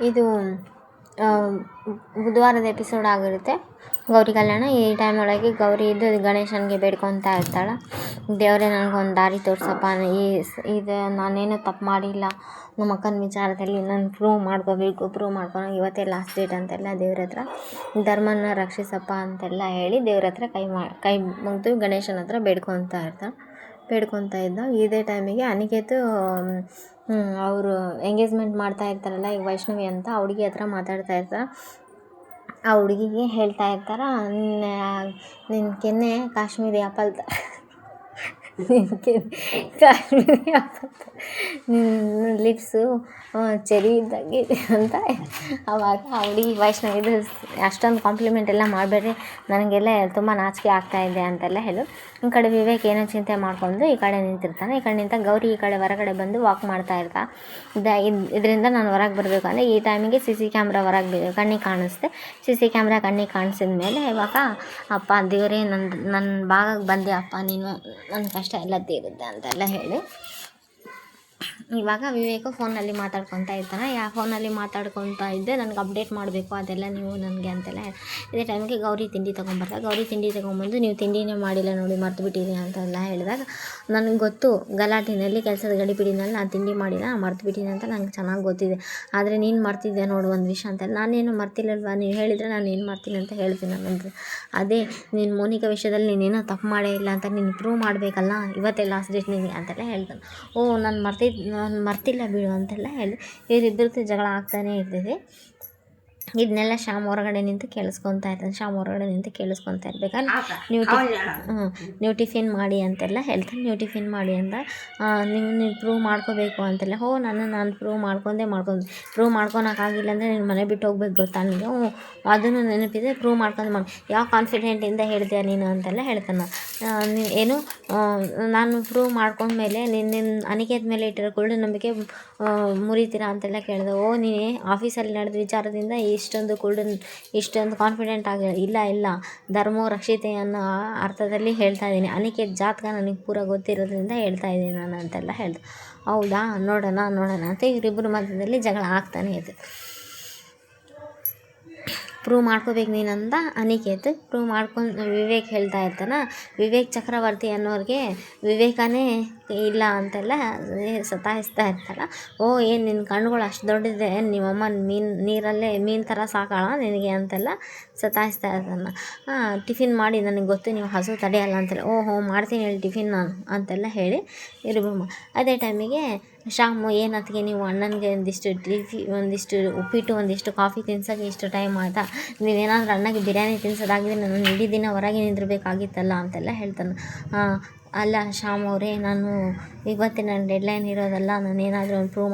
ಇದು ಬುಧವಾರದ ಎಪಿಸೋಡ್ ಆಗಿರುತ್ತೆ. ಗೌರಿ ಕಲ್ಯಾಣ. ಈ ಟೈಮ್ ಒಳಗೆ ಗೌರಿ ಇದು ಗಣೇಶನಿಗೆ ಬೇಡ್ಕೊತಾ ಇರ್ತಾಳೆ, ದೇವರೇ ನನಗೊಂದು ದಾರಿ ತೋರಿಸಪ್ಪ, ಇದು ನಾನೇನು ತಪ್ಪು ಮಾಡಿಲ್ಲ, ನಮ್ಮ ಅಕ್ಕನ ವಿಚಾರದಲ್ಲಿ ನಾನು ಪ್ರೂವ್ ಮಾಡ್ಕೊಂಡು ಇವತ್ತೇ ಲಾಸ್ಟ್ ಡೇಟ್ ಅಂತೆಲ್ಲ ದೇವ್ರ ಹತ್ರ ಧರ್ಮನ ರಕ್ಷಿಸಪ್ಪ ಅಂತೆಲ್ಲ ಹೇಳಿ ದೇವ್ರ ಹತ್ರ ಕೈ ಮುಗಿದು ಗಣೇಶನ ಹತ್ರ ಬೇಡ್ಕೊತಾ ಇದ್ದ. ಇದೇ ಟೈಮಿಗೆ ಅನಿಕೇತು ಅವರು ಎಂಗೇಜ್ಮೆಂಟ್ ಮಾಡ್ತಾ ಇರ್ತಾರಲ್ಲ, ಈಗ ವೈಷ್ಣವಿ ಅಂತ ಆ ಹುಡುಗಿ ಹತ್ರ ಮಾತಾಡ್ತಾ ಇರ್ತಾರೆ. ಆ ಹುಡುಗಿಗೆ ಹೇಳ್ತಾ ಇರ್ತಾರ, ನಿನ್ನ ಕೆನ್ನೆ ಕಾಶ್ಮೀರಿ ಆಪಲ್ ಕಾಶ್ಮೀರಿ ಆಪಲ್, ನಿನ್ನ ಲಿಪ್ಸು ಚೆರಿ ಇದ್ದಂಗೆ ಅಂತ. ಆವಾಗ ಆ ಹುಡುಗಿ ವೈಷ್ಣವಿದು ಅಷ್ಟೊಂದು ಕಾಂಪ್ಲಿಮೆಂಟ್ ಎಲ್ಲ ಮಾಡಬೇಡ್ರಿ, ನನಗೆಲ್ಲ ತುಂಬ ನಾಚಿಕೆ ಆಗ್ತಾಯಿದೆ ಅಂತೆಲ್ಲ ಹೇಳು. ಈ ಕಡೆ ವಿವೇಕ್ ಏನೋ ಚಿಂತೆ ಮಾಡ್ಕೊಂಡು ಈ ಕಡೆ ನಿಂತಿರ್ತಾನೆ. ಈ ಕಡೆ ನಿಂತ ಗೌರಿ ಈ ಕಡೆ ಹೊರಗಡೆ ಬಂದು ವಾಕ್ ಮಾಡ್ತಾ ಇರ್ತಾ ಇದರಿಂದ ನಾನು ಹೊರಗೆ ಬರಬೇಕು ಅಂದರೆ ಈ ಟೈಮಿಗೆ CC ಕ್ಯಾಮ್ರಾ ಹೊರಗೆ ಕಣ್ಣಿಗೆ ಕಾಣಿಸ್ದೆ. CC ಕ್ಯಾಮ್ರಾ ಕಣ್ಣಿಗೆ ಕಾಣಿಸಿದ ಮೇಲೆ ಇವಾಗ ಅಪ್ಪ ದೇವರೇ ನನ್ನ ಭಾಗಕ್ಕೆ ಬಂದೆ ಅಪ್ಪ, ನೀನು ನನ್ನ ಕಷ್ಟ ಎಲ್ಲ ತೀರುತ್ತೆ ಅಂತೆಲ್ಲ ಹೇಳಿ ಇವಾಗ ವಿವೇಕು ಫೋನಲ್ಲಿ ಮಾತಾಡ್ಕೊತಾ ಇರ್ತಾನೆ. ಫೋನಲ್ಲಿ ಮಾತಾಡ್ಕೊತಾ ಇದ್ದೆ, ನನಗೆ ಅಪ್ಡೇಟ್ ಮಾಡಬೇಕು ಅದೆಲ್ಲ ನೀವು ನನಗೆ ಅಂತೆಲ್ಲ. ಇದೇ ಟೈಮಿಗೆ ಗೌರಿ ತಿಂಡಿ ತೊಗೊಂಬರ್ತಾರೆ. ಗೌರಿ ತಿಂಡಿ ತೊಗೊಂಬಂದು ನೀವು ತಿಂಡಿನೇ ಮಾಡಿಲ್ಲ ನೋಡಿ, ಮರ್ತು ಬಿಟ್ಟಿದ್ದೀನಿ ಅಂತೆಲ್ಲ ಹೇಳಿದಾಗ ನನಗೆ ಗೊತ್ತು, ಗಲಾಟಿನಲ್ಲಿ ಕೆಲಸದ ಗಡಿಬಿಡಿನಲ್ಲಿ ನಾನು ತಿಂಡಿ ಮಾಡಿಲ್ಲ, ಮರ್ತು ಬಿಟ್ಟಿದ್ದೀನಿ ಅಂತ ನಂಗೆ ಚೆನ್ನಾಗಿ ಗೊತ್ತಿದೆ. ಆದರೆ ನೀನು ಮರ್ತಿದ್ದೆ ನೋಡು ಒಂದು ವಿಷಯ ಅಂತ. ನಾನೇನು ಮರ್ತಿಲ್ಲಲ್ವ, ನೀವು ಹೇಳಿದರೆ ನಾನು ಏನು ಮಾಡ್ತೀನಿ ಅಂತ ಹೇಳ್ತೀನಿ ನಾನು. ಅದೇ ನೀನು ಮೋನಿಕಾ ವಿಷಯದಲ್ಲಿ ನೀನೇನೋ ತಪ್ಪು ಮಾಡೇ ಇಲ್ಲ ಅಂತ ನೀನು ಪ್ರೂವ್ ಮಾಡಬೇಕಲ್ಲ, ಇವತ್ತೇ ಲಾಸ್ಟ್ ಡೇಟ್ ನಿನಗೆ ಅಂತೆಲ್ಲ ಹೇಳ್ತಾನೆ. ನಾನು ಮರ್ತಿಲ್ಲ ಬಿಡು ಅಂತೆಲ್ಲ ಹೇಳಿ ಇವರಿಬ್ಬರದ್ದು ಜಗಳ ಆಗ್ತಾನೆ ಇರ್ತದೆ. ಇದನ್ನೆಲ್ಲ ಶ್ಯಾಮ್ ಹೊರಗಡೆ ನಿಂತು ಕೇಳಿಸ್ಕೊತಾ ಇರ್ಬೇಕಾದ್ರೆ ನೀವು ಟಿಫಿನ್ ಮಾಡಿ ಅಂತೆಲ್ಲ ಹೇಳ್ತಾನೆ. ನೀವು ಟಿಫಿನ್ ಮಾಡಿ ಅಂತ ನೀವು ಪ್ರೂವ್ ಮಾಡ್ಕೋಬೇಕು ಅಂತೆಲ್ಲ. ನಾನು ಪ್ರೂವ್ ಪ್ರೂವ್ ಮಾಡ್ಕೊಳಕ್ಕಾಗಿಲ್ಲ ಅಂದರೆ ನೀನು ಮನೆ ಬಿಟ್ಟು ಹೋಗ್ಬೇಕು ಗೊತ್ತಾ ನೀನು, ಅದನ್ನು ನೆನಪಿದೆ, ಪ್ರೂವ್ ಮಾಡ್ಕೊಂಡು ಯಾವ ಕಾನ್ಫಿಡೆಂಟಿಂದ ಹೇಳಿದೆ ನೀನು ಅಂತೆಲ್ಲ ಹೇಳ್ತಾನೆ. ಏನು ನಾನು ಪ್ರೂವ್ ಮಾಡ್ಕೊಂಡ್ಮೇಲೆ ನಿನ್ನ ಅನಿಕೇತ್ ಮೇಲೆ ಇಟ್ಟಿರೋ ಕುಳ್ಳು ನಂಬಿಕೆ ಮುರಿತೀರಾ ಅಂತೆಲ್ಲ ಕೇಳಿದೆ. ನೀನೇ ಆಫೀಸಲ್ಲಿ ನಡೆದ ವಿಚಾರದಿಂದ ಇಷ್ಟೊಂದು ಕಾನ್ಫಿಡೆಂಟ್ ಇಲ್ಲ, ಧರ್ಮೋ ರಕ್ಷಿತೆ ಅನ್ನೋ ಅರ್ಥದಲ್ಲಿ ಹೇಳ್ತಾ ಇದ್ದೀನಿ. ಅನಿಕೇತ್ ಜಾತಕ ನನಗೆ ಪೂರ ಗೊತ್ತಿರೋದ್ರಿಂದ ಹೇಳ್ತಾ ಇದ್ದೀನಿ ನಾನು ಅಂತೆಲ್ಲ ಹೇಳ್ದೆ. ಹೌದಾ, ನೋಡೋಣ ಅಂತ ಇವರಿಬ್ಬರ ಮಧ್ಯದಲ್ಲಿ ಜಗಳ ಆಗ್ತಾನೆ ಇದೆ. ಪ್ರೂವ್ ಮಾಡ್ಕೋಬೇಕು ನೀನಂದ ಅನಿಕೇತ್. ಪ್ರೂವ್ ಮಾಡ್ಕೊಂಡು ವಿವೇಕ್ ಹೇಳ್ತಾ ಇರ್ತಾನೆ. ವಿವೇಕ್ ಚಕ್ರವರ್ತಿ ಅನ್ನೋರಿಗೆ ವಿವೇಕನೇ ಇಲ್ಲ ಅಂತೆಲ್ಲ ಸತಾಯಿಸ್ತಾ ಇರ್ತಾರ. ಏನು ನಿನ್ನ ಕಣ್ಣುಗಳು ಅಷ್ಟು ದೊಡ್ಡದಿದೆ, ನಿಮ್ಮಮ್ಮ ನೀರಲ್ಲೇ ಮೀನು ಥರ ಸಾಕಾಳ ನಿನಗೆ ಅಂತೆಲ್ಲ ಸತಾಯಿಸ್ತಾ ಇರ್ತಾನೆ. ಟಿಫಿನ್ ಮಾಡಿ, ನನಗೆ ಗೊತ್ತು ನೀವು ಹಸು ತಡೆಯಲ್ಲ ಅಂತೆಲ್ಲ. ಮಾಡ್ತೀನಿ ಹೇಳಿ ಟಿಫಿನ್ ನಾನು ಅಂತೆಲ್ಲ ಹೇಳಿ ಇರ್ಬೋದು. ಅದೇ ಟೈಮಿಗೆ ಶ್ಯಾಮು, ಏನತ್ತಿಗೆ ನೀವು ಅಣ್ಣನಿಗೆ ಒಂದಿಷ್ಟು ಉಪ್ಪಿಟ್ಟು ಒಂದಿಷ್ಟು ಕಾಫಿ ತಿನ್ಸೋಕ್ಕೆ ಇಷ್ಟು ಟೈಮ್ ಆಯಿತಾ, ನೀವೇನಾದರೂ ಅಣ್ಣಗೆ ಬಿರಿಯಾನಿ ತಿನ್ಸೋದಾಗಿದ್ರೆ ನಾನು ಇಡೀ ದಿನ ಹೊರಗೆ ನಿಂದಿರಬೇಕಾಗಿತ್ತಲ್ಲ ಅಂತೆಲ್ಲ ಹೇಳ್ತಾನೆ. ಅಲ್ಲ ಶ್ಯಾಮ್ ಅವರೇ, ನಾನು ಇವತ್ತೇ ನನ್ನ ಡೆಡ್ಲೈನ್ ಇರೋದಲ್ಲ, ನಾನು ಏನಾದರೂ ಒಂದು ಪ್ರೂವ್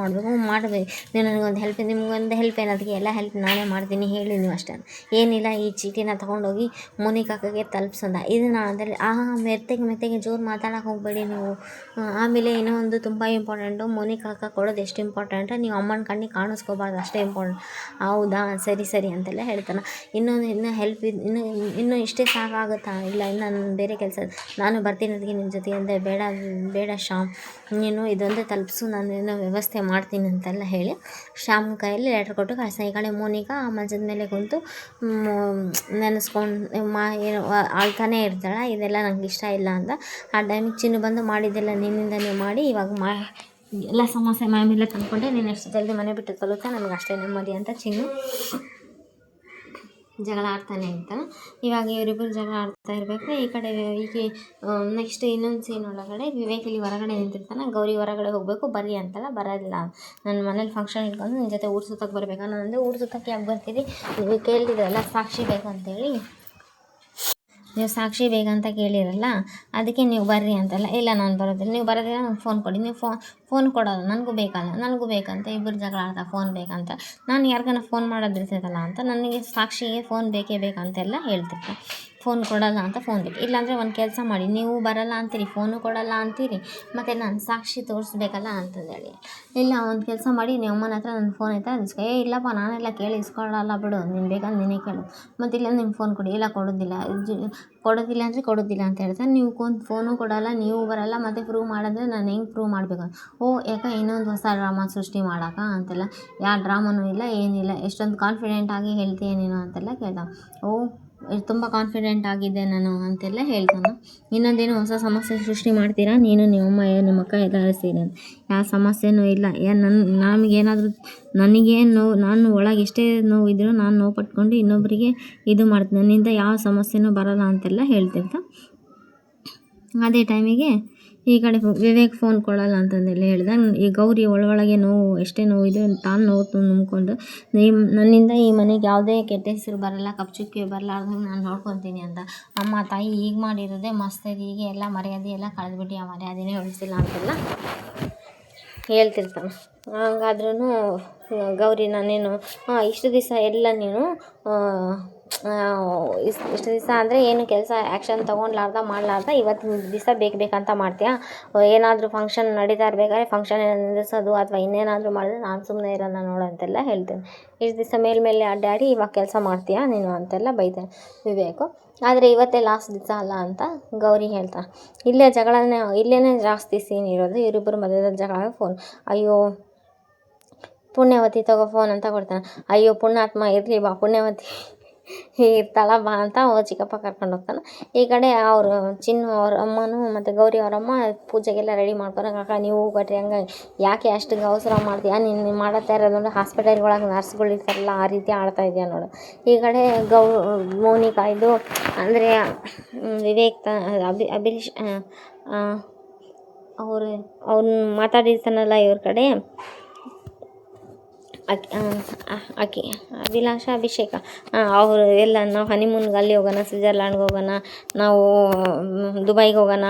ಮಾಡಬೇಕು. ನೀವು ನನಗೊಂದು ನಿಮಗೊಂದು ಹೆಲ್ಪ್ ಏನದಕ್ಕೆ, ಎಲ್ಲ ಹೆಲ್ಪ್ ನಾನೇ ಮಾಡ್ತೀನಿ ಹೇಳಿ ನೀವು ಅಷ್ಟೇ. ಏನಿಲ್ಲ, ಈ ಚೀಟಿನ ತೊಗೊಂಡೋಗಿ ಮೋನಿಕಾಗೆ ತಲುಪಿಸೋದ. ಇದನ್ನು ಅದರಲ್ಲಿ ಮೆತ್ತಗೆ ಜೋರು ಮಾತಾಡೋಕೆ ಹೋಗಬೇಡಿ ನೀವು. ಆಮೇಲೆ ಇನ್ನೂ ಒಂದು ತುಂಬ ಇಂಪಾರ್ಟೆಂಟು, ಮೋನಿಕಾಗೆ ಕೊಡೋದು ಎಷ್ಟು ಇಂಪಾರ್ಟೆಂಟು, ನೀವು ಅಮ್ಮನ ಕಣ್ಣಿಗೆ ಕಾಣಿಸ್ಕೋಬಾರ್ದು ಅಷ್ಟೇ ಇಂಪಾರ್ಟೆಂಟ್. ಹೌದಾ, ಸರಿ ಅಂತೆಲ್ಲ ಹೇಳ್ತಾನೆ. ಇನ್ನೂ ಹೆಲ್ಪ್ ಇನ್ನೂ ಇಷ್ಟೇ ಸಾಕಾಗುತ್ತಾ, ಇಲ್ಲ ಇನ್ನು ನಾನು ಬೇರೆ ಕೆಲಸ, ನಾನು ಬರ್ತೀನಿ ಅದಕ್ಕೆ ನಿಮ್ಮ ಜೊತೆ ಅಂದೆ. ಬೇಡ ಶ್ಯಾಮ್, ನೀನು ಇದೊಂದೇ ತಲುಪಿಸು, ನಾನು ಏನೋ ವ್ಯವಸ್ಥೆ ಮಾಡ್ತೀನಿ ಅಂತೆಲ್ಲ ಹೇಳಿ ಶ್ಯಾಮ್ ಕೈಯಲ್ಲಿ ಲೆಟ್ರ್ ಕೊಟ್ಟು ಕಳಿಸ್ತಾನೆ. ಈ ಕಡೆ ಮೋನಿಕಾ ಮಂಚದ ಮೇಲೆ ಕುಂತು ನೆನೆಸ್ಕೊಂಡು ಏನು ಆಳ್ತಾನೆ ಇರ್ತಾಳೆ, ಇದೆಲ್ಲ ನಂಗೆ ಇಷ್ಟ ಇಲ್ಲ ಅಂತ. ಆ ಟೈಮಿಗೆ ಚಿನ್ನು ಬಂದು ಮಾಡಿದ್ದೆಲ್ಲ ನಿನ್ನಿಂದನೇ ಮಾಡಿ ಇವಾಗ ಎಲ್ಲ ಸಮಸ್ಯೆ ಮೇಲೆ ತಂದ್ಕೊಂಡೆ, ನೀನು ಎಷ್ಟು ಜಲ್ದಿ ಮನೆ ಬಿಟ್ಟು ತಲುಪ್ತಾ ನನಗೆ ಅಷ್ಟೇ ನೆಮ್ಮದಿ ಅಂತ ಚಿನ್ನು ಜಗಳ ಆಡ್ತಾನೆ ಇರ್ತಾನೆ. ಇವಾಗ ಇವರಿಬ್ಬರು ಜಗಳ ಆಡ್ತಾ ಇರಬೇಕು. ಈ ಕಡೆ ನೆಕ್ಸ್ಟ್ ಇನ್ನೊಂದು ಸೀನ್ ಒಳಗಡೆ ವಿವೇಕ್ ಇಲ್ಲಿ ಹೊರಗಡೆ ನಿಂತಿರ್ತಾನೆ. ಗೌರಿ ಹೊರಗಡೆ ಹೋಗಬೇಕು ಬರ್ರಿ ಅಂತಲ್ಲ, ಬರೋದಿಲ್ಲ, ನನ್ನ ಮನೇಲಿ ಫಂಕ್ಷನ್ ಇಟ್ಕೊಂಡು ನಿನ್ನ ಜೊತೆ ಊರು ಸುತ್ತಕ್ಕೆ ಬರಬೇಕು. ನಾನು ಅಂದರೆ ಊರು ಸುತ್ತಕ್ಕೆ ಯಾಕೆ ಬರ್ತೀರಿ, ನೀವು ಕೇಳಿದ್ರಲ್ಲ ಸಾಕ್ಷಿ ಬೇಕಂತೇಳಿ, ನೀವು ಸಾಕ್ಷಿ ಬೇಕಂತ ಕೇಳಿರಲ್ಲ, ಅದಕ್ಕೆ ನೀವು ಬರ್ರಿ ಅಂತಲ್ಲ. ಇಲ್ಲ ನಾನು ಬರೋದಿಲ್ಲ, ನೀವು ಬರೋದಿಲ್ಲ, ನನಗೆ ಫೋನ್ ಕೊಡಿ. ನೀವು ಫೋನ್ ಕೊಡೋದು ನನಗೂ ಬೇಕಂತ ಇಬ್ಬರು ಜಗಳ ಆಡ್ತಾ ಫೋನ್ ಬೇಕಂತ. ನಾನು ಯಾರಿಗಾನ ಫೋನ್ ಮಾಡೋದಿರ್ತೈತಲ್ಲ ಅಂತ ನನಗೆ ಸಾಕ್ಷಿಗೆ ಫೋನ್ ಬೇಕೇ ಬೇಕಂತೆಲ್ಲ ಹೇಳ್ತಿರ್ತಾರೆ. ಫೋನ್ ಕೊಡಲ್ಲ ಅಂತ ಫೋನ್ ಬಿಟ್ಟು. ಇಲ್ಲಾಂದರೆ ಒಂದು ಕೆಲಸ ಮಾಡಿ, ನೀವು ಬರಲ್ಲ ಅಂತೀರಿ, ಫೋನು ಕೊಡಲ್ಲ ಅಂತೀರಿ, ಮತ್ತು ನಾನು ಸಾಕ್ಷಿ ತೋರಿಸ್ಬೇಕಲ್ಲ ಅಂತಂದೇಳಿ. ಇಲ್ಲ ಒಂದು ಕೆಲಸ ಮಾಡಿ, ನೀವು ಅಮ್ಮನ ಹತ್ರ ನನ್ನ ಫೋನ್ ಐತೆ ಅದು ಇಲ್ಲಪ್ಪ ನಾನೆಲ್ಲ ಕೇಳಿ ಇಸ್ಕೊಳ್ಳಲ್ಲ ಬಿಡು, ನೀನು ಬೇಕಾದ್ರೆ ನೀನೇ ಕೇಳು, ಮತ್ತು ಇಲ್ಲ ನಿಮ್ಮ ಫೋನ್ ಕೊಡಿ, ಇಲ್ಲ ಕೊಡೋದಿಲ್ಲ ಅಂದರೆ ಕೊಡೋದಿಲ್ಲ ಅಂತ ಹೇಳ್ತಾರೆ. ನೀವು ಫೋನು ಕೊಡಲ್ಲ, ನೀವು ಬರಲ್ಲ, ಮತ್ತು ಪ್ರೂವ್ ಮಾಡಿದ್ರೆ ನಾನು ಹೆಂಗೆ ಪ್ರೂವ್ ಮಾಡಬೇಕು? ಯಾಕೆ ಇನ್ನೊಂದು ಹೊಸ ಡ್ರಾಮಾ ಸೃಷ್ಟಿ ಮಾಡೋಕ ಅಂತೆಲ್ಲ. ಯಾವ ಡ್ರಾಮಾನೂ ಇಲ್ಲ, ಏನಿಲ್ಲ, ಎಷ್ಟೊಂದು ಕಾನ್ಫಿಡೆಂಟಾಗಿ ಹೇಳ್ತೀಯ ನೀನು ಅಂತೆಲ್ಲ ಕೇಳ್ದ. ತುಂಬ ಕಾನ್ಫಿಡೆಂಟ್ ಆಗಿದ್ದೆ ನಾನು ಅಂತೆಲ್ಲ ಹೇಳ್ತಾನೆ. ಇನ್ನೊಂದೇನು ಹೊಸ ಸಮಸ್ಯೆ ಸೃಷ್ಟಿ ಮಾಡ್ತೀರಾ ನೀನು, ನಿಮ್ಮಮ್ಮ ನಿಮ್ಮ ಅಕ್ಕ ಎಲ್ಲ ಸೇರಿ ಅಂತ. ಯಾವ ಸಮಸ್ಯೆನೂ ಇಲ್ಲ, ನಮಗೇನಾದರೂ ನನಗೇನು ನೋವು, ನಾನು ಒಳಗೆ ಎಷ್ಟೇ ನೋವು ಇದ್ದರೂ ನಾನು ನೋವು ಪಟ್ಕೊಂಡು ಇನ್ನೊಬ್ಬರಿಗೆ ಇದು ಮಾಡ್ತೀನಿ, ನನ್ನಿಂದ ಯಾವ ಸಮಸ್ಯೆನೂ ಬರೋಲ್ಲ ಅಂತೆಲ್ಲ ಹೇಳ್ತಿರ್ತ. ಅದೇ ಟೈಮಿಗೆ ಈ ಕಡೆ ವಿವೇಕ್ ಫೋನ್ ಕೊಡಲ್ಲ ಅಂತಂದೆಲ್ಲ ಹೇಳ್ದ. ಈ ಗೌರಿ ಒಳಗೆ ನೋವು, ಎಷ್ಟೇ ನೋವಿದೆ ತಾನು ನೋವು ನುಂಗ್ಕೊಂಡು ನನ್ನಿಂದ ಈ ಮನೆಗೆ ಯಾವುದೇ ಕೆಟ್ಟ ಹೆಸರು ಬರಲ್ಲ, ಕಪ್ಚುಕ್ಕಿ ಬರಲಾರ್ದಂಗೆ ನಾನು ನೋಡ್ಕೊತೀನಿ ಅಂತ. ಅಮ್ಮ ತಾಯಿ ಈಗ ಮಾಡಿರೋದೇ ಮಸ್ತ್ ಇದೆ, ಹೀಗೆ ಎಲ್ಲ ಮರ್ಯಾದೆ ಎಲ್ಲ ಕಳೆದ್ಬಿಟ್ಟು ಆ ಮರ್ಯಾದೆನೇ ಉಳಿಸಿಲ್ಲ ಅಂತೆಲ್ಲ ಹೇಳ್ತಿರ್ತಾನೆ. ಹಂಗಾದ್ರೂ ಗೌರಿ ನಾನೇನು ಇಷ್ಟು ದಿವಸ ಎಲ್ಲ ನೀನು ಇಷ್ಟು ದಿವಸ ಅಂದರೆ ಏನು ಕೆಲಸ ಆ್ಯಕ್ಷನ್ ತೊಗೊಂಡ್ಲಾರ್ದ ಮಾಡಲಾರ್ದ ಇವತ್ತಿನ ದಿವಸ ಬೇಕಂತ ಮಾಡ್ತೀಯಾ? ಏನಾದರೂ ಫಂಕ್ಷನ್ ನಡೀತಾ ಇರಬೇಕಾದ್ರೆ ಫಂಕ್ಷನ್ ನಿಲ್ಲಿಸೋದು ಅಥವಾ ಇನ್ನೇನಾದರೂ ಮಾಡಿದ್ರೆ ನಾನು ಸುಮ್ಮನೆ ಇರೋಲ್ಲ ನೋಡು ಅಂತೆಲ್ಲ ಹೇಳ್ತೇನೆ. ಇಷ್ಟು ದಿವಸ ಮೇಲೆ ಅಡ್ಡಾಡಿ ಇವಾಗ ಕೆಲಸ ಮಾಡ್ತೀಯಾ ನೀನು ಅಂತೆಲ್ಲ ಬೈತಾನೆ ವಿವೇಕು. ಆದರೆ ಇವತ್ತೇ ಲಾಸ್ಟ್ ದಿವಸ ಅಲ್ಲ ಅಂತ ಗೌರಿ ಹೇಳ್ತಾನೆ. ಇಲ್ಲೇ ಜಾಸ್ತಿ ಸೀನ್ ಇರೋದು, ಇವರಿಬ್ಬರು ಮಧ್ಯದಲ್ಲಿ ಜಗಳ. ಫೋನ್ ಅಯ್ಯೋ ಪುಣ್ಯವತಿ ತಗೋ ಫೋನ್ ಅಂತ ಕೊಡ್ತಾನೆ. ಅಯ್ಯೋ ಪುಣ್ಯಾತ್ಮ ಇರಲಿ ಬಾ, ಪುಣ್ಯವತಿ ಇರ್ತಾಳ ಬಾ ಅಂತ ಚಿಕ್ಕಪ್ಪ ಕರ್ಕೊಂಡು ಹೋಗ್ತಾನೆ. ಈ ಕಡೆ ಅವರು ಚಿನ್ನು ಅವ್ರ ಅಮ್ಮನೂ ಮತ್ತು ಗೌರಿ ಅವರಮ್ಮ ಪೂಜೆಗೆಲ್ಲ ರೆಡಿ ಮಾಡ್ತಾರೆ. ಕಾಕ ನೀವು ಕಟ್ರಿ, ಹಂಗೆ ಯಾಕೆ ಅಷ್ಟು ಅವಸರ ಮಾಡ್ತೀಯಾ, ನೀನು ಮಾಡತ್ತಾ ಇರೋದು ನೋಡಿ ಹಾಸ್ಪಿಟಲ್ಗಳಾಗ ನರ್ಸ್ಗಳು ಇರ್ತಾರಲ್ಲ ಆ ರೀತಿ ಆಡ್ತಾ ಇದೆಯಾ ನೋಡು. ಈ ಕಡೆ ಮೌನಿಕಾ ಇದು ಅಂದರೆ ವಿವೇಕ್ ಅಭಿಲಾಷ್ ಅವ್ನು ಮಾತಾಡಿರ್ತಾನಲ್ಲ ಇವ್ರ ಕಡೆ ಆಕೆ ಅಭಿಲಾಷ ಅಭಿಷೇಕ ಅವರು ಎಲ್ಲ ನಾವು ಹನಿಮೂನ್ಗೆ ಅಲ್ಲಿ ಹೋಗೋಣ, ಸ್ವಿಜರ್ಲ್ಯಾಂಡ್ಗೆ ಹೋಗೋಣ, ನಾವು ದುಬೈಗೆ ಹೋಗೋಣ,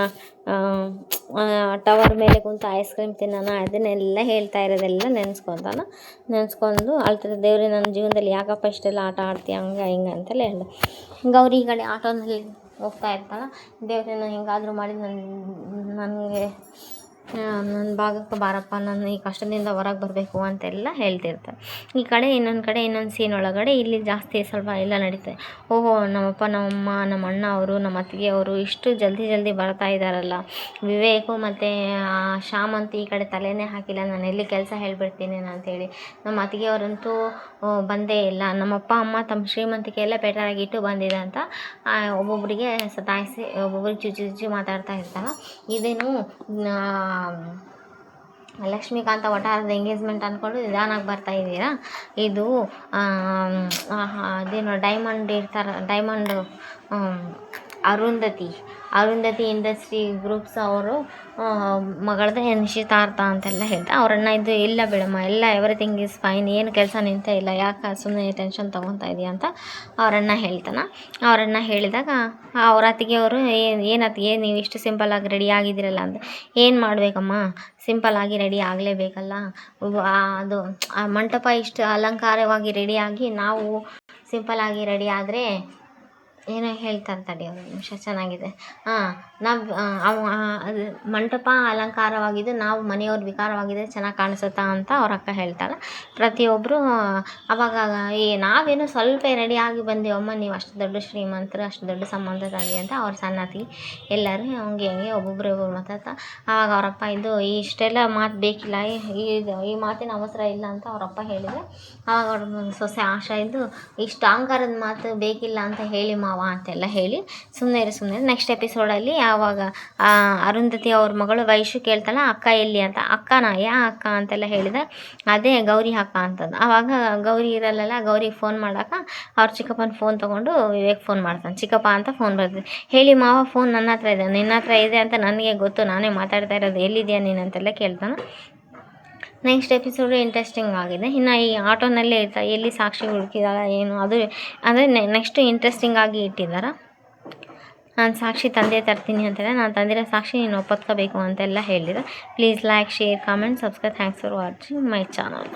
ಟವರ್ ಮೇಲೆ ಕುಂತು ಐಸ್ ಕ್ರೀಮ್ ತಿನ್ನೋಣ, ಅದನ್ನೆಲ್ಲ ಹೇಳ್ತಾ ಇರೋದೆಲ್ಲ ನೆನೆಸ್ಕೊಂಡು ಅಳ್ತಾರೆ. ದೇವ್ರಿ ನನ್ನ ಜೀವನದಲ್ಲಿ ಯಾಕಪ್ಪ ಇಷ್ಟೆಲ್ಲ ಆಟ ಆಡ್ತೀಯ ಹಂಗೆ ಹಿಂಗೆ ಅಂತೆಲ್ಲ ಹೇಳಿದೆ. ಗೌರಿ ಈ ಕಡೆ ಆಟೋನಲ್ಲಿ ಹೋಗ್ತಾ ಇರ್ತಾಳೆ. ದೇವ್ರೇ ನಾನು ಹಿಂಗಾದರೂ ಮಾಡಿ ನನಗೆ ನನ್ನ ಭಾಗಕ್ಕೆ ಬಾರಪ್ಪ, ನಾನು ಈ ಕಷ್ಟದಿಂದ ಹೊರಗೆ ಬರಬೇಕು ಅಂತೆಲ್ಲ ಹೇಳ್ತಿರ್ತಾರೆ. ಈ ಕಡೆ ಇನ್ನೊಂದು ಸೀನ್ ಒಳಗಡೆ ಇಲ್ಲಿ ಜಾಸ್ತಿ ಸ್ವಲ್ಪ ಎಲ್ಲ ನಡೀತಾರೆ. ನಮ್ಮಪ್ಪ ನಮ್ಮಮ್ಮ ನಮ್ಮ ಅಣ್ಣ ಅವರು ನಮ್ಮ ಅತ್ತಿಗೆ ಅವರು ಇಷ್ಟು ಜಲ್ದಿ ಬರ್ತಾ ಇದ್ದಾರಲ್ಲ. ವಿವೇಕು ಮತ್ತು ಶ್ಯಾಮ್ ಅಂತೂ ಈ ಕಡೆ ತಲೆನೇ ಹಾಕಿಲ್ಲ, ನಾನು ಎಲ್ಲಿ ಕೆಲಸ ಹೇಳ್ಬಿಡ್ತೀನಿ ಅಂತೇಳಿ. ನಮ್ಮ ಅತ್ತಿಗೆ ಅವರಂತೂ ಬಂದೇ ಇಲ್ಲ. ನಮ್ಮಪ್ಪ ಅಮ್ಮ ತಮ್ಮ ಶ್ರೀಮಂತಿಕೆ ಎಲ್ಲ ಪೆಟ್ಟಾಗಿಟ್ಟು ಬಂದಿದೆ ಅಂತ ಒಬ್ಬೊಬ್ಬರಿಗೆ ಸತಾಯಿಸಿ ಒಬ್ಬೊಬ್ರಿಗೆ ಚುಚ್ಚಿ ಮಾತಾಡ್ತಾ ಇರ್ತಾನೆ. ಇದೇನು ಲಕ್ಷ್ಮೀಕಾಂತ ವಟಾರದ ಎಂಗೇಜ್ಮೆಂಟ್ ಅಂದ್ಕೊಂಡು ನಿಧಾನಾಗಿ ಬರ್ತಾ ಇದ್ದೀರಾ. ಇದು ಅದೇನು ಡೈಮಂಡು ಅರುಂಧತಿ ಇಂಡಸ್ಟ್ರಿ ಗ್ರೂಪ್ಸ್ ಅವರು ಮಗಳದ್ದು ನಿಶ್ಚಿತಾರ್ಥ ಅಂತೆಲ್ಲ ಹೇಳ್ತಾ ಅವರನ್ನು ಇದು ಇಲ್ಲ ಬಿಡಮ್ಮ, ಎಲ್ಲ ಎವ್ರಿಥಿಂಗ್ ಈಸ್ ಫೈನ್, ಏನು ಕೆಲಸ ನಿಂತೇ ಇಲ್ಲ, ಯಾಕೆ ಸುಮ್ಮನೆ ಟೆನ್ಷನ್ ತೊಗೊತಾ ಇದೆಯಾ ಅಂತ ಅವರನ್ನು ಹೇಳ್ತಾನೆ. ಅವರನ್ನು ಹೇಳಿದಾಗ ಅವ್ರ ಅತ್ತಿಗೆಯವರು ಏನತ್ತಿಗೆ ನೀವು ಇಷ್ಟು ಸಿಂಪಲ್ಲಾಗಿ ರೆಡಿ ಆಗಿದ್ದೀರಲ್ಲ ಅಂತ. ಏನು ಮಾಡಬೇಕಮ್ಮ, ಸಿಂಪಲ್ಲಾಗಿ ರೆಡಿ ಆಗಲೇಬೇಕಲ್ಲ, ಅದು ಆ ಮಂಟಪ ಇಷ್ಟು ಅಲಂಕಾರವಾಗಿ ರೆಡಿಯಾಗಿ ನಾವು ಸಿಂಪಲ್ಲಾಗಿ ರೆಡಿ ಆದರೆ ಏನೋ ಹೇಳ್ತಾರೆ ತಡಿ ಒಂದು ನಿಮಿಷ, ಚೆನ್ನಾಗಿದೆ. ಅದು ಮಂಟಪ ಅಲಂಕಾರವಾಗಿದ್ದು ನಾವು ಮನೆಯವ್ರು ವಿಕಾರವಾಗಿದ್ದರೆ ಚೆನ್ನಾಗಿ ಕಾಣಿಸುತ್ತಾ ಅಂತ ಅವ್ರ ಅಕ್ಕ ಹೇಳ್ತಾಳೆ. ಪ್ರತಿಯೊಬ್ಬರು ಅವಾಗ ನಾವೇನು ಸ್ವಲ್ಪ ರೆಡಿಯಾಗಿ ಬಂದೇವಮ್ಮ, ನೀವು ಅಷ್ಟು ದೊಡ್ಡ ಶ್ರೀಮಂತರು, ಅಷ್ಟು ದೊಡ್ಡ ಸಂಬಂಧ ತಂದಿ ಅಂತ ಅವ್ರ ಸಣ್ಣತಿ ಎಲ್ಲರೂ ಹಂಗೆ ಒಬ್ಬೊಬ್ಬರು ಮಾತಾಡ್ತಾ. ಆವಾಗ ಅವರಪ್ಪ ಇಷ್ಟೆಲ್ಲ ಮಾತು ಬೇಕಿಲ್ಲ, ಈ ಮಾತಿನ ಅವಸರ ಇಲ್ಲ ಅಂತ ಅವರಪ್ಪ ಹೇಳಿದರೆ ಆವಾಗ ಅವ್ರ ಸೊಸೆ ಆಶಾ ಇಷ್ಟು ಅಹಂಕಾರದ ಮಾತು ಬೇಕಿಲ್ಲ ಅಂತ ಹೇಳಿ ಮಾವ ಅಂತೆಲ್ಲ ಹೇಳಿ ಸುಮ್ಮನೆ ನೆಕ್ಸ್ಟ್ ಎಪಿಸೋಡಲ್ಲಿ ಆವಾಗ ಅರುಂಧತಿ ಅವ್ರ ಮಗಳು ವೈಶು ಕೇಳ್ತಾಳ ಅಕ್ಕ ಎಲ್ಲಿ ಅಂತ. ಅಕ್ಕನ ಯಾ ಅಕ್ಕ ಅಂತೆಲ್ಲ ಹೇಳಿದ, ಅದೇ ಗೌರಿ ಅಕ್ಕ ಅಂತಂದು. ಆವಾಗ ಗೌರಿ ಇರಲ್ಲ, ಗೌರಿಗೆ ಫೋನ್ ಮಾಡೋಕೆ ಅವ್ರ ಚಿಕ್ಕಪ್ಪನ ಫೋನ್ ತೊಗೊಂಡು ವಿವೇಕ್ ಫೋನ್ ಮಾಡ್ತಾನೆ. ಚಿಕ್ಕಪ್ಪ ಅಂತ ಫೋನ್ ಬರ್ತದೆ. ಹೇಳಿ ಮಾವ, ಫೋನ್ ನನ್ನ ಹತ್ರ ಇದೆ, ನಿನ್ನ ಹತ್ರ ಇದೆ ಅಂತ ನನಗೆ ಗೊತ್ತು, ನಾನೇ ಮಾತಾಡ್ತಾ ಇರೋದು, ಎಲ್ಲಿದೆಯಾ ನೀನು ಅಂತೆಲ್ಲ ಕೇಳ್ತಾನೆ. ನೆಕ್ಸ್ಟ್ ಎಪಿಸೋಡು ಇಂಟ್ರೆಸ್ಟಿಂಗ್ ಆಗಿದೆ. ಇನ್ನು ಈ ಆಟೋನಲ್ಲೇ ಇರ್ತಾರೆ, ಎಲ್ಲಿ ಸಾಕ್ಷಿ ಹುಡುಕಿದಾರ ಏನು ಅದು ಅಂದರೆ ನೆಕ್ಸ್ಟ್ ಇಂಟ್ರೆಸ್ಟಿಂಗ್ ಆಗಿ ಇಟ್ಟಿದ್ದಾರೆ. ನಾನು ಸಾಕ್ಷಿ ತಂದೆ ತರ್ತೀನಿ ಅಂತೆಲ್ಲ, ನಾನು ತಂದಿರೋ ಸಾಕ್ಷಿ ನೀನು ಒಪ್ಪತ್ಕೋಬೇಕು ಅಂತೆಲ್ಲ ಹೇಳಿದ್ರು. Please like, share, comment, subscribe. Thanks for watching my channel.